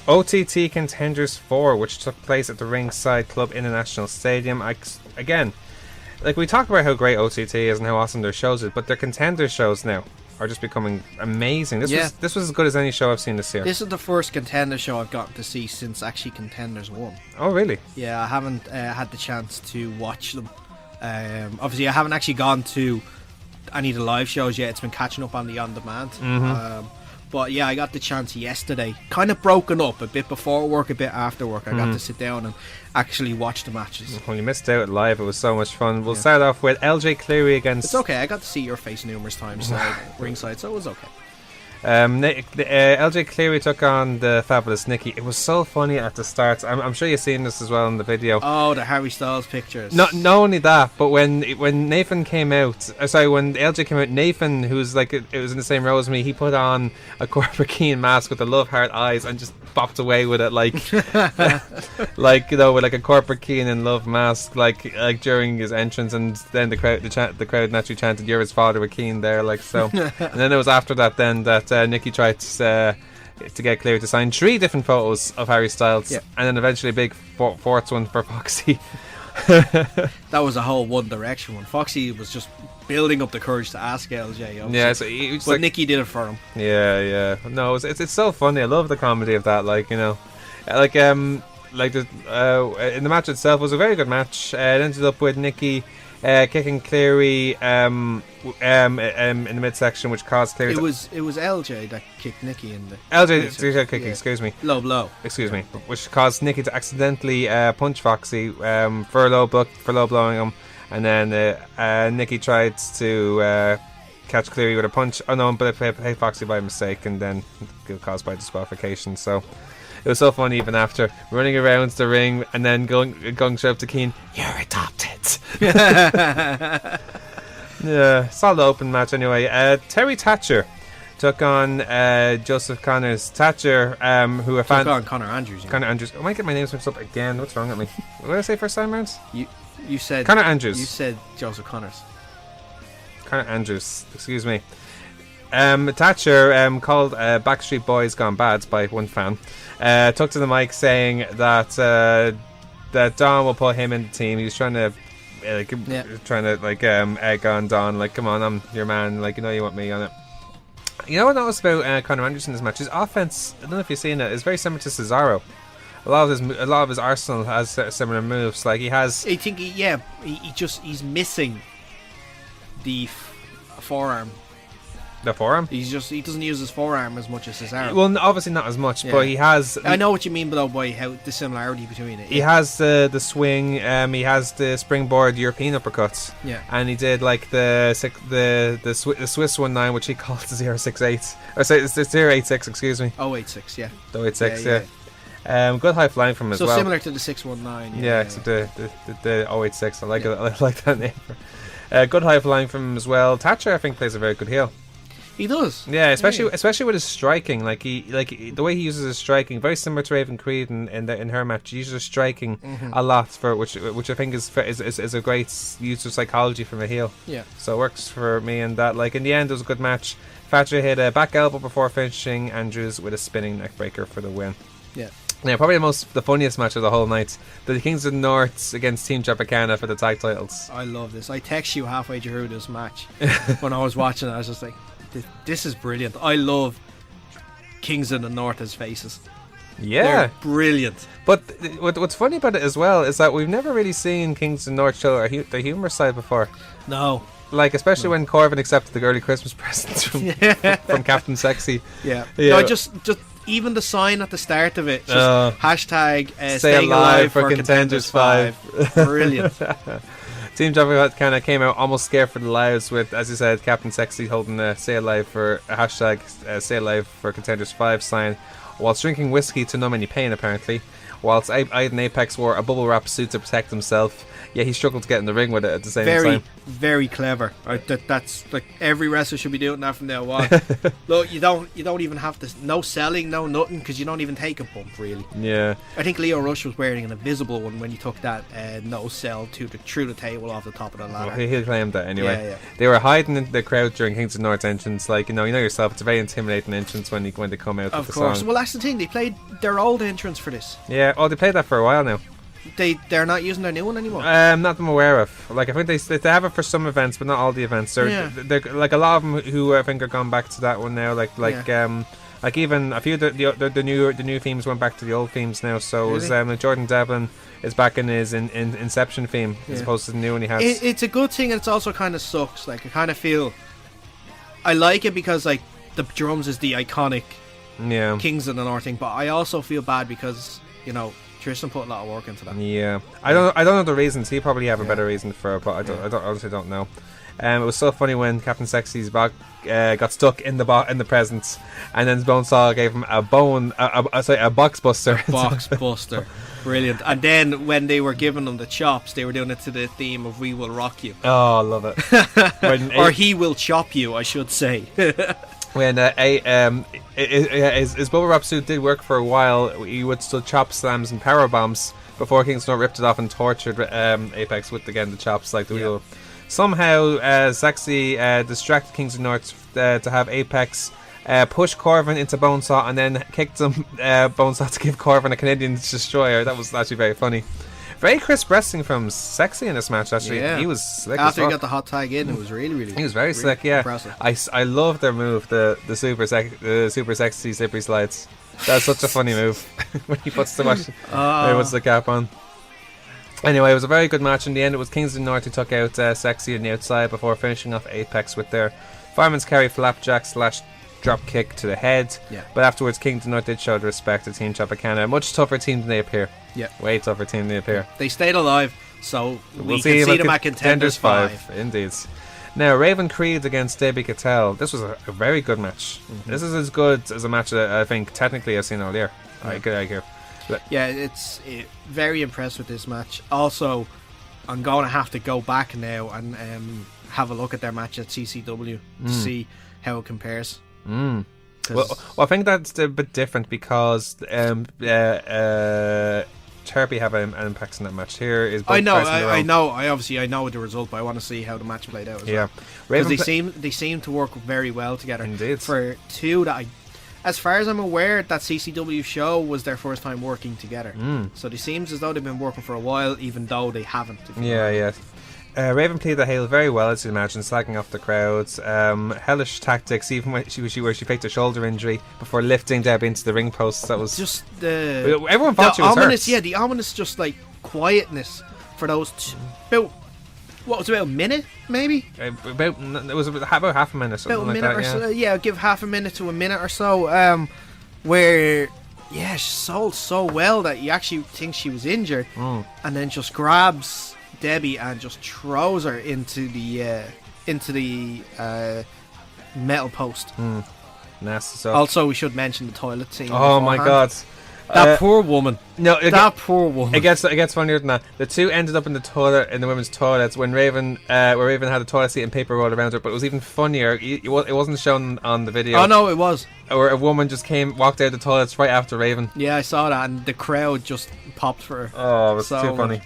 OTT Contenders 4, which took place at the Ringside Club International Stadium. Again, like we talk about how great OTT is and how awesome their shows is, but their contender shows now are just becoming amazing. This was as good as any show I've seen this year. This is the first contender show I've gotten to see since actually Contenders 1. Oh, really? Yeah, I haven't had the chance to watch them. Obviously, I haven't actually gone to any of the live shows yet. It's been catching up on the on-demand. But yeah, I got the chance yesterday. Kind of broken up, a bit before work, a bit after work. I got to sit down and actually watch the matches. Well, you missed out live. It was so much fun. We'll start off with LJ Cleary against... It's okay. I got to see your face numerous times ringside, so it was okay. LJ Cleary took on the fabulous Nikki. It was so funny at the start. I'm sure you've seen this as well in the video. Oh, the Harry Styles pictures. Not only that, but when Nathan came out, when LJ came out, Nathan, who's like it was in the same row as me, he put on a Corporate Keen mask with the love heart eyes and just bopped away with it like with like a Corporate Keen and love mask like during his entrance, and then the crowd naturally chanted "You're his father" with Keen there, like so. And then it was after that then that Nikki tried to get Cleary to sign 3 different photos of Harry Styles, and then eventually a big fourth one for Foxy. That was a whole One Direction one. Foxy was just building up the courage to ask LJ. Obviously. Yeah, so but Nikki did it for him. Yeah. No, it's so funny. I love the comedy of that. In the match itself, it was a very good match. It ended up with Nikki kicking Cleary in the midsection, which caused Cleary. It was LJ that kicked Nikki in the. LJ kicking, excuse me. Low blow. Excuse me, which caused Nikki to accidentally punch Foxy for low blowing him, and then Nikki tried to catch Cleary with a punch. Oh no, but it hit Foxy by mistake, and then it caused by disqualification. So. It was so funny even after running around the ring and then going straight up to Keane. You're adopted. Yeah, solid open match anyway. Terry Thatcher took on Joseph Connors. Thatcher, who took on Connor Andrews. Connor Andrews. I might get my names mixed up again. What's wrong with me? What did I say first time round? You said Connor Andrews. You said Joseph Connors. Connor Andrews. Excuse me. Thatcher called Backstreet Boys Gone Bad by one fan. Took to the mic saying that Don will put him in the team. He was trying to egg on Don, like, come on, I'm your man, like, you know you want me on it. You know what I noticed about Conor Anderson in this match? His offense, I don't know if you've seen it, is very similar to Cesaro. A lot of his arsenal has similar moves. Like he has. I think he's missing the forearm. The forearm? He doesn't use his forearm as much as Cesaro. Well, obviously not as much, but he has. I know what you mean, though, by how the similarity between it. He has the swing. He has the springboard European uppercuts. Yeah. And he did like the Swiss 1-9, which he called the 068. Or say it's 086. Excuse me. 086. Yeah. 086. Yeah. Good high flying from him as well. So similar to the 619. Yeah. Except the 086. I like it. I like that name. Good high flying from him as well. Thatcher, I think, plays a very good heel. He does. Yeah, especially with his striking. Like the way he uses his striking, very similar to Raven Creed in her match. He uses her striking a lot for which I think is a great use of psychology from a heel. Yeah. So it works for me in that. Like in the end, it was a good match. Thatcher hit a back elbow before finishing Andrews with a spinning neckbreaker for the win. Yeah. Yeah, probably the funniest match of the whole night. The Kings of the North against Team Tropicana for the tag titles. I love this. I text you halfway through this match when I was watching it. I was just like, this is brilliant. I love Kings of the North as faces. Yeah, they're brilliant. But what's funny about it as well is that we've never really seen Kings of the North show the humour side before. No. Like, especially when Corvin accepted the early Christmas presents from Captain Sexy. Yeah. No, just even the sign at the start of it, just hashtag staying alive for Contenders 5. Brilliant. Team Java kind of came out almost scared for their lives with, as you said, Captain Sexy holding a "Stay Alive" for a hashtag "Stay Alive for Contenders 5" sign whilst drinking whiskey to numb any pain, apparently. whilst Aiden Apex wore a bubble wrap suit to protect himself. Yeah, he struggled to get in the ring with it at the same time. Very clever. That's like every wrestler should be doing that from now on. Look, you don't even have to, no selling, no nothing, because you don't even take a bump really. Yeah. I think Leo Rush was wearing an invisible one when he took that no sell through the table off the top of the ladder. Well, he claimed that anyway. Yeah. They were hiding in the crowd during Kingston North entrance, like you know yourself. It's a very intimidating entrance when they come out. Of with the course. song. Well, that's the thing. They played their old entrance for this. Yeah. Oh, they played that for a while now. They're not using their new one anymore. Not that I'm aware of. Like I think they have it for some events, but not all the events. They're like a lot of them who I think are gone back to that one now. Like even a few of the new themes went back to the old themes now. So really? it was Jordan Devlin is back in his in Inception theme as opposed to the new one he has. It's a good thing, and it's also kind of sucks. Like I kind of feel I like it because like the drums is the iconic Kings of the North thing, but I also feel bad because Tristan put a lot of work into that. Yeah, I don't know the reasons. He probably have a better reason for it, but I honestly don't know. It was so funny when Captain Sexy's got stuck in the presence, and then Bonesaw gave him a box buster. Box buster, brilliant. And then when they were giving him the chops, they were doing it to the theme of "We Will Rock You." Oh, I love it. Or "He Will Chop You," I should say. When his bubble wrap suit did work for a while, he would still chop slams and power bombs before Kingston ripped it off and tortured Apex with again the chops like the wheel. Somehow, Sexy distracted Kingston North to have Apex push Corvin into Bonesaw and then kicked him Bonesaw to give Corvin a Canadian destroyer. That was actually very funny. Very crisp wrestling from Sexy in this match, actually. Yeah. He was slick. After he got the hot tag in, it was really he was very slick, yeah. Impressive. I love their move, the super sexy slippery slides. That's such a funny move when he puts the cap on. Anyway, it was a very good match. In the end, it was Kingston North who took out Sexy on the outside before finishing off Apex with their fireman's carry flapjack / drop kick to the head. Yeah. But afterwards, Kingston North did show the respect to Team Tropicana. A much tougher team than they appear. Yeah. Way tougher team than they appear. They stayed alive, so we'll see them at Contenders 5. Indeed. Now, Raven Creed against Debbie Cattell. This was a very good match. Mm-hmm. This is as good as a match that I think technically I've seen all year. I agree. Yeah, it's very impressed with this match. Also, I'm going to have to go back now and have a look at their match at CCW to see how it compares. Well, I think that's a bit different because Turpy have an impact in that match. Here is both I know the result, but I want to see how the match played out as well. Because they seem to work very well together. Indeed. For two that as far as I'm aware, that CCW show was their first time working together. So it seems as though they've been working for a while, even though they haven't. Yeah. Raven played the Hail very well, as you imagine, slagging off the crowds. Hellish tactics, even when she faked a shoulder injury before lifting Debbie into the ring post. That was just everyone thought she was ominous. hurt. Yeah, the ominous, just like quietness for those about a minute, maybe. It was about half a minute, something about a like minute that. or so. Yeah, give half a minute to a minute or so. Where she sold so well that you actually think she was injured, and then just grabs Debbie and just throws her into the metal post. Nasty stuff. Also, we should mention the toilet scene. Oh my god, that poor woman. No, poor woman. It gets funnier than that. The two ended up in the women's toilets when Raven had a toilet seat and paper rolled around her. But it was even funnier. It wasn't shown on the video. Oh no, it was. Where a woman just walked out of the toilets right after Raven. Yeah, I saw that, and the crowd just popped for her. Oh, it was too funny.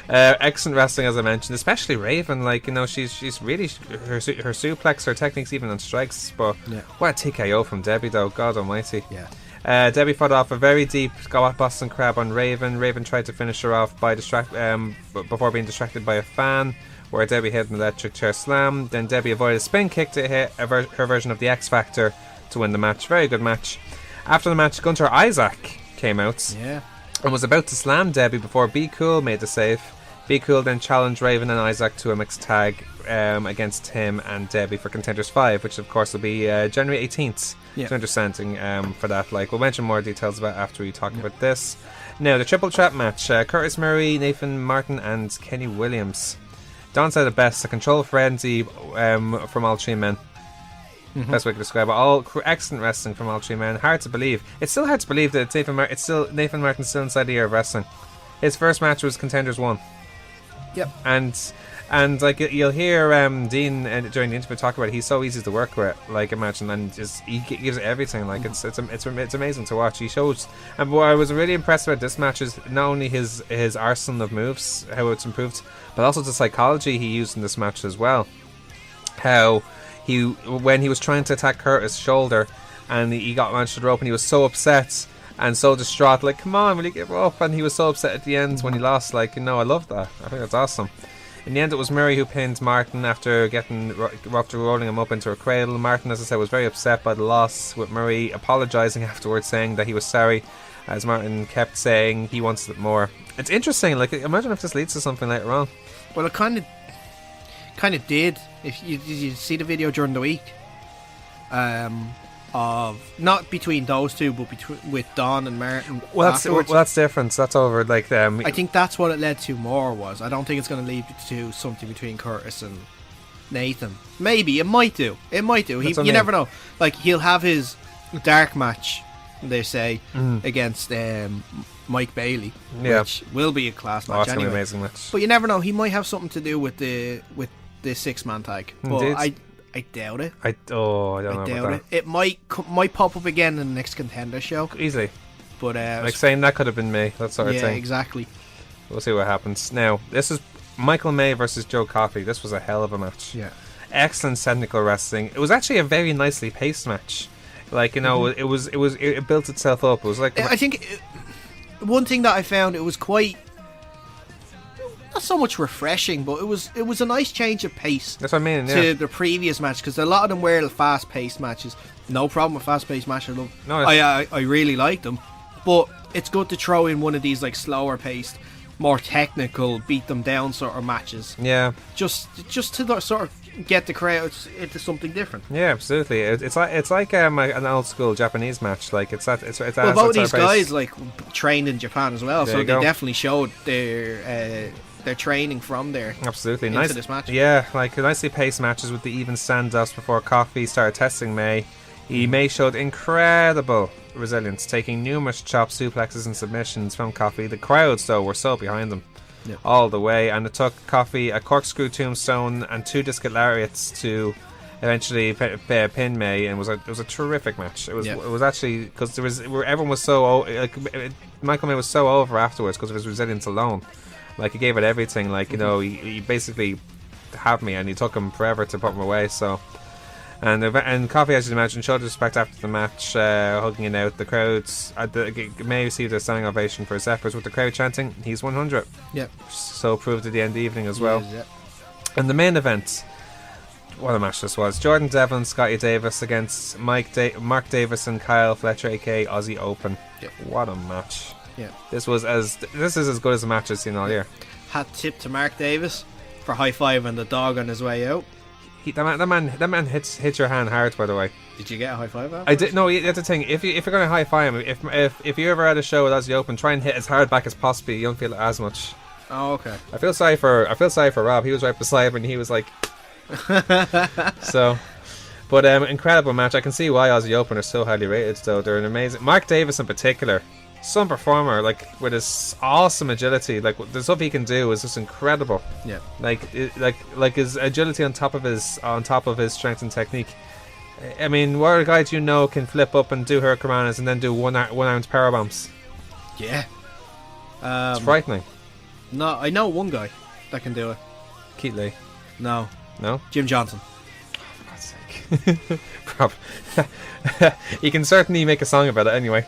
Excellent wrestling, as I mentioned, especially Raven. She's really her suplex, her techniques, even on strikes. But what a TKO from Debbie, though. God Almighty. Yeah. Debbie fought off a very deep Boston Crab on Raven. Raven tried to finish her off by before being distracted by a fan, where Debbie hit an electric chair slam. Then Debbie avoided a spin kick to hit her version of the X Factor to win the match. Very good match. After the match, Gunter Isaac came out and was about to slam Debbie before Be Cool made the save. Be Cool then challenged Raven and Isaac to a mixed tag against him and Debbie for Contenders 5, which of course will be January 18th. It's understanding for that. We'll mention more details about after we talk about this. Now, the triple threat match: Curtis Murray, Nathan Martin, and Kenny Williams. Don said it best: a control frenzy from all three men. Best way to describe it. All excellent wrestling from all three men. Hard to believe. It's still hard to believe that Nathan Martin's still inside the year of wrestling. His first match was Contenders 1. Yep. And like you'll hear Dean during the interview talk about it, he's so easy to work with, like imagine, and just he gives it everything. Like it's amazing to watch. He shows, and what I was really impressed about this match is not only his arsenal of moves, how it's improved, but also the psychology he used in this match as well. How when he was trying to attack Curtis' shoulder and he got managed to the rope and he was so upset and so distraught, like, come on, will you give up? And he was so upset at the end when he lost. Like, I love that. I think that's awesome. In the end, it was Murray who pinned Martin after rolling him up into a cradle. Martin, as I said, was very upset by the loss, with Murray apologising afterwards, saying that he was sorry, as Martin kept saying he wants it more. It's interesting, like, imagine if this leads to something later on. Well, it kind of did. If you see the video during the week, of not between those two, but with Don and Martin. Well, that's different. That's over. Like I think that's what it led to more. Was I don't think it's going to lead to something between Curtis and Nathan. Maybe it might do. You never know. Like he'll have his dark match, they say, against Mike Bailey, which will be a class match. It's anyway. An amazing match. But you never know. He might have something to do with the 6-man tag. But I doubt it. I don't know about that. It might pop up again in the next Contender show. Easily. But like saying that could have been me, that sort of thing. Yeah, exactly. We'll see what happens. Now, this is Michael May versus Joe Coffey. This was a hell of a match. Yeah. Excellent technical wrestling. It was actually a very nicely paced match. Like, it built itself up. It was like I think one thing that I found, it was quite not so much refreshing, but it was a nice change of pace. That's what I mean, to the previous match, because a lot of them were fast-paced matches. No problem with fast-paced matches. I really like them, but it's good to throw in one of these like slower-paced, more technical, beat them down sort of matches. Yeah, just to sort of get the crowds into something different. Yeah, absolutely. It's like an old school Japanese match. Like it's well, both these guys like trained in Japan as well, so they definitely showed their training from there. Absolutely, into nice this match. Yeah, like nicely paced matches with the even standoffs before Coffey started testing May. May showed incredible resilience, taking numerous chop suplexes and submissions from Coffey. The crowds, though, were so behind them all the way, and it took Coffey a corkscrew tombstone and 2 discus lariats to eventually pin May, and it was a terrific match. It was actually, because everyone was so Michael May was so over afterwards because of his resilience alone. Like, he gave it everything. Like, he basically had me, and he took him forever to put him away. So, and Coffey, as you imagine, showed respect after the match, hugging it out. The crowds May received a standing ovation for his efforts, with the crowd chanting, "He's 100." Yeah. So proved at the end of the evening as well. Yes, and the main event, what a match this was! Jordan Devlin, Scotty Davis against Mark Davis and Kyle Fletcher, aka Aussie Open. Yeah. What a match! Yeah, this is as good as a match I've seen all year. Hat tip to Mark Davis for high-fiving the dog on his way out. That man hits your hand hard, by the way. Did you get a high five after? I did. No, that's the thing. If you're going to high five him, if you ever had a show with Aussie Open, try and hit as hard back as possible. You don't feel it as much. Oh, okay. I feel sorry for Rob. He was right beside him, and he was like, so. But incredible match. I can see why Aussie Open are so highly rated. Though they're an amazing. Mark Davis in particular. Some performer, like with his awesome agility, like the stuff he can do is just incredible. Yeah, like his agility on top of his strength and technique. I mean, what are guys can flip up and do hurricanranas and then do one-armed power bombs? Yeah, it's frightening. No, I know one guy that can do it. Keith Lee. No, Jim Johnson. He can certainly make a song about it anyway.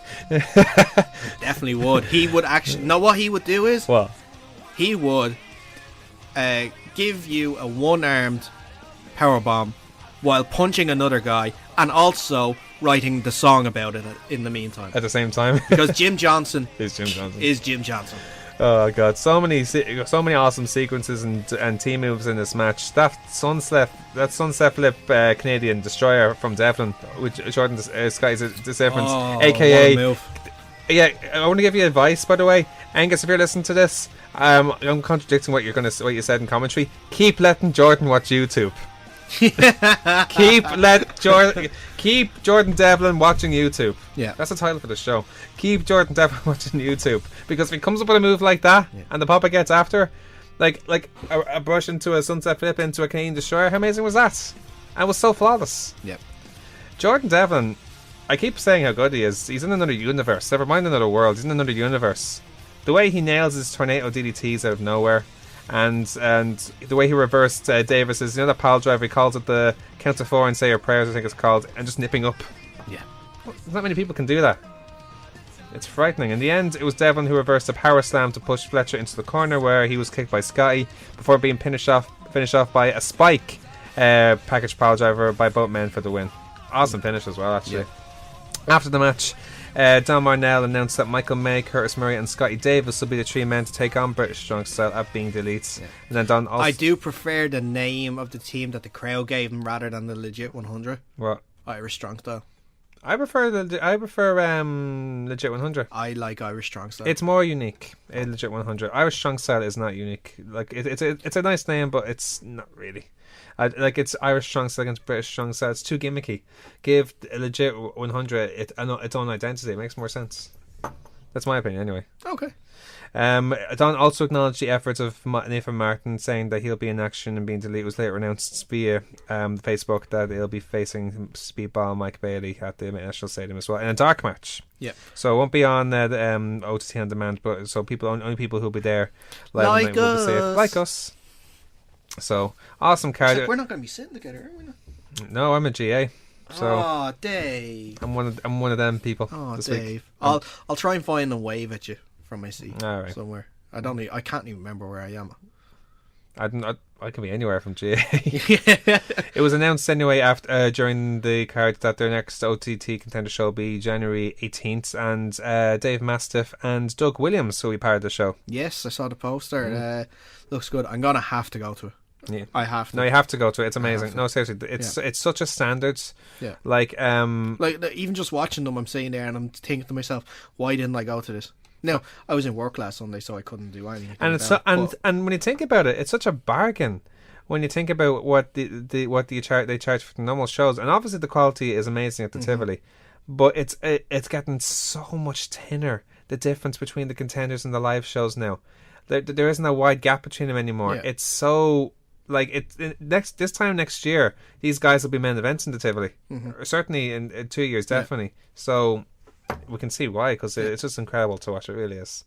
Definitely would. He would actually. No, what he would do is what he would give you a one-armed powerbomb while punching another guy and also writing the song about it in the meantime. At the same time, because Jim Johnson is Jim Johnson. Oh god, so many awesome sequences and team moves in this match. That sunset flip Canadian destroyer from Devlin, which Jordan Sky's difference, aka. Yeah, I want to give you advice, by the way, Angus. If you're listening to this, I'm contradicting what you said in commentary. Keep letting Jordan watch YouTube. keep Jordan Devlin watching YouTube. Yeah. That's the title for the show. Keep Jordan Devlin watching YouTube, because if he comes up with a move like that and the Papa gets after, like a brush into a sunset flip into a Canadian Destroyer, how amazing was that? And it was so flawless. Yep. Jordan Devlin, I keep saying how good he is. He's in another universe. Never mind another world. He's in another universe. The way he nails his tornado DDTs out of nowhere, and the way he reversed Davis's, that pile driver, he calls it the count to 4 and say your prayers, I think it's called, and just nipping up. Yeah. Not many people can do that. It's frightening. In the end, it was Devlin who reversed a power slam to push Fletcher into the corner, where he was kicked by Scotty before being finished off by a spike package pile driver by both men for the win. Awesome finish as well, actually. Yeah. After the match, Don Marnell announced that Michael May, Curtis Murray and Scotty Davis will be the 3 men to take on British Strong Style at Being Deletes. Yeah. And then Don also... I do prefer the name of the team that the crowd gave him rather than the legit 100. What? Irish Strong Style. I prefer Legit 100. I like Irish Strong Style. It's more unique. Legit 100. Irish Strong Style is not unique. Like it's a nice name, but it's not really. It's Irish Strong Style against British Strong Style. It's too gimmicky. Give Legit 100 its own identity. It makes more sense. That's my opinion, anyway. Okay. Don also acknowledged the efforts of Nathan Martin, saying that he'll be in action and Being Deleted. It was later announced via Facebook that he'll be facing Speedball Mike Bailey at the National Stadium as well in a dark match. Yeah. So it won't be on the OTT on demand, but so only people who'll be there like will be safe, like us. So awesome card. We're not going to be sitting together, are we? No, I'm a GA. So Dave. I'm one of them people. Oh, this Dave. week. I'll try and find and wave at you from my seat. All right. Somewhere. I can't even remember where I am. I can be anywhere from GA. It was announced anyway after during the card that their next OTT Contender show will be January 18th, and Dave Mastiff and Doug Williams will be part of the show. Yes, I saw the poster. Looks good. I'm gonna have to go to it. Yeah. I have to. No, you have to go to it. It's amazing. No, seriously, it's such a standard. Yeah. Like even just watching them, I'm sitting there and I'm thinking to myself, why didn't I go to this? No, I was in work last Sunday, so I couldn't do anything. And it's and when you think about it, it's such a bargain. When you think about what they charge for the normal shows, and obviously the quality is amazing at the Tivoli, but it's getting so much thinner. The difference between the Contenders and the live shows now, there isn't a wide gap between them anymore. Yeah. It's so. This time next year, these guys will be main events in the Tivoli. Certainly in 2 years, definitely. So we can see why, because it's just incredible to watch. It really is.